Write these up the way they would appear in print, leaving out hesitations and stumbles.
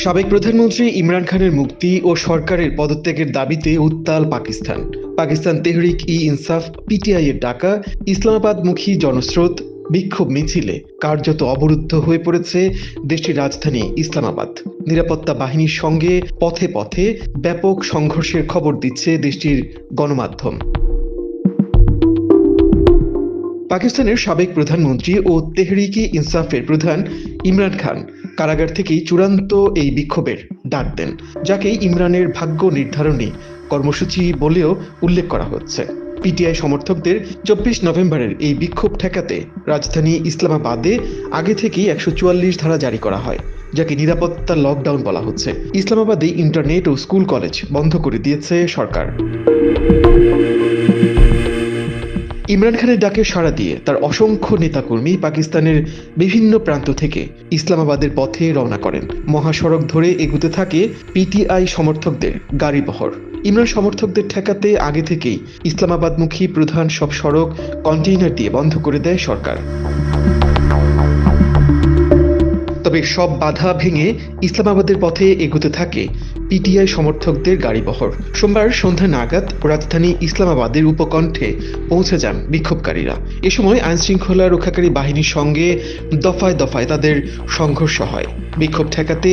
সাবেক প্রধানমন্ত্রী ইমরান খানের মুক্তি ও সরকারের পদত্যাগের দাবিতে উত্তাল পাকিস্তান তেহরিক-ই-ইনসাফ পিটিআই এর ডাকা ইসলামাবাদমুখী জনস্রোত বিক্ষোভ মিছিলে কার্যত অবরুদ্ধ হয়ে পড়েছে দেশটির রাজধানী ইসলামাবাদ। নিরাপত্তা বাহিনীর সঙ্গে পথে পথে ব্যাপক সংঘর্ষের খবর দিচ্ছে দেশটির গণমাধ্যম। পাকিস্তানের সাবেক প্রধানমন্ত্রী ও তেহরিক-ই-ইনসাফের প্রধান ইমরান খান কারাগার থেকেই চূড়ান্ত এই বিক্ষোভের ডাক দেন, যাকে ইমরানের ভাগ্য নির্ধারণী কর্মসূচি বলেও উল্লেখ করা হচ্ছে। পিটিআই সমর্থকদের 24 নভেম্বরের এই বিক্ষোভ ঠেকাতে রাজধানী ইসলামাবাদে আগে থেকেই 144 ধারা জারি করা হয়, যাকে নিরাপত্তা লকডাউন বলা হচ্ছে। ইসলামাবাদে ইন্টারনেট ও স্কুল কলেজ বন্ধ করে দিয়েছে সরকার। ইমরান খানের ডাকে সাড়া দিয়ে তার অসংখ্য নেতাকর্মী পাকিস্তানের বিভিন্ন প্রান্ত থেকে ইসলামাবাদের পথে রওনা করেন। মহাসড়ক ধরে এগুতে থাকে পিটিআই সমর্থকদের গাড়িবহর। ইমরান সমর্থকদের ঠেকাতে আগে থেকেই ইসলামাবাদমুখী প্রধান সব সড়ক কন্টেইনার দিয়ে বন্ধ করে দেয় সরকার। তবে সব বাধা ভেঙে ইসলামাবাদের পথে এগোতে থাকে পিটিআই সমর্থকদের গাড়িবহর। সোমবার সন্ধ্যা নাগাদ রাজধানী ইসলামাবাদের উপকণ্ঠে পৌঁছে যান বিক্ষোভকারীরা। এ সময় আইনশৃঙ্খলা রক্ষাকারী বাহিনীর সঙ্গে দফায় দফায় তাদের সংঘর্ষ হয়। বিক্ষোভ ঠেকাতে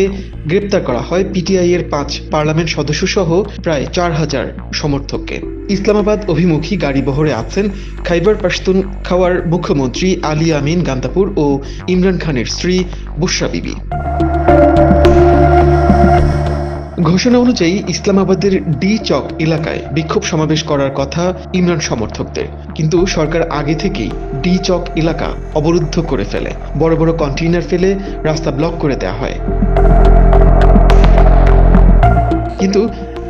গ্রেপ্তার করা হয় পিটিআই এর 5 পার্লামেন্ট সদস্য সহ প্রায় 4000 সমর্থককে। ইসলামাবাদ অভিমুখী গাড়িবহরে আছেন খাইবার পাখতুনখাওয়ার মুখ্যমন্ত্রী আলী আমিন গান্দাপুর ও ইমরান খানের স্ত্রী বুশরা বিবি। ঘোষণা অনুযায়ী ইসলামাবাদের ডি চক এলাকায় বিক্ষোভ সমাবেশ করার কথা ইমরান সমর্থকদের, কিন্তু সরকার আগে থেকেই ডি চক এলাকা অবরুদ্ধ করে ফেলে। বড় বড় কন্টেইনার ফেলে রাস্তা ব্লক করে দেওয়া হয়। কিন্তু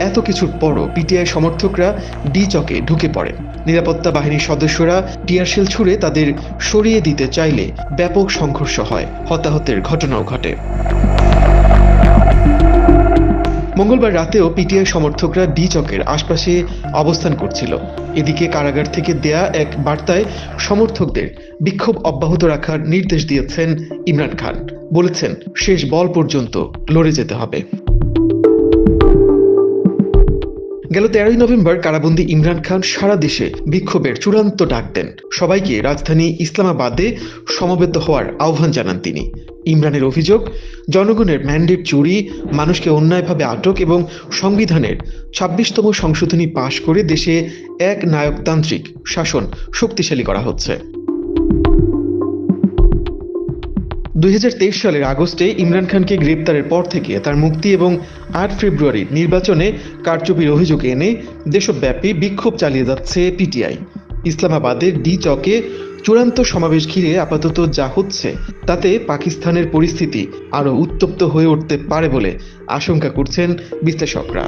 এত কিছুর পরও পিটিআই সমর্থকরা ডি চকে ঢুকে পড়েন। নিরাপত্তা বাহিনীর সদস্যরা টিয়ারশেল ছুড়ে তাদের সরিয়ে দিতে চাইলে ব্যাপক সংঘর্ষ হয়, হতাহতের ঘটনাও ঘটে। মঙ্গলবার রাতেও পিটিআই সমর্থকরা ডি চকের আশপাশে অবস্থান করছিল। এদিকে কারাগার থেকে দেয়া এক বার্তায় সমর্থকদের বিক্ষোভ অব্যাহত রাখার নির্দেশ দিয়েছেন ইমরান খান। বলেছেন, শেষ বল পর্যন্ত লড়ে যেতে হবে। গেল 13 নভেম্বর কারাবন্দী ইমরান খান সারা দেশে বিক্ষোভের চূড়ান্ত ডাক দেন। সবাইকে রাজধানী ইসলামাবাদে সমবেত হওয়ার আহ্বান জানান তিনি। ইমরানের অভিযোগ, জনগণের ম্যান্ডেট চুরি, মানুষকে অন্যায়ভাবে আটক এবং সংবিধানের 26তম সংশোধনী পাশ করে দেশে এক নায়কতান্ত্রিক শাসন শক্তিশালী করা হচ্ছে। 2023 সালের আগস্টে ইমরান খানকে গ্রেপ্তারের পর থেকে তার মুক্তি এবং 8 ফেব্রুয়ারির নির্বাচনে কারচুপির অভিযোগ এনে দেশব্যাপী বিক্ষোভ চালিয়ে যাচ্ছে পিটিআই। ইসলামাবাদের ডি চকে চূড়ান্ত সমাবেশ ঘিরে আপাতত যা হচ্ছে তাতে পাকিস্তানের পরিস্থিতি আরও উত্তপ্ত হয়ে উঠতে পারে বলে আশঙ্কা করছেন বিশ্লেষকরা।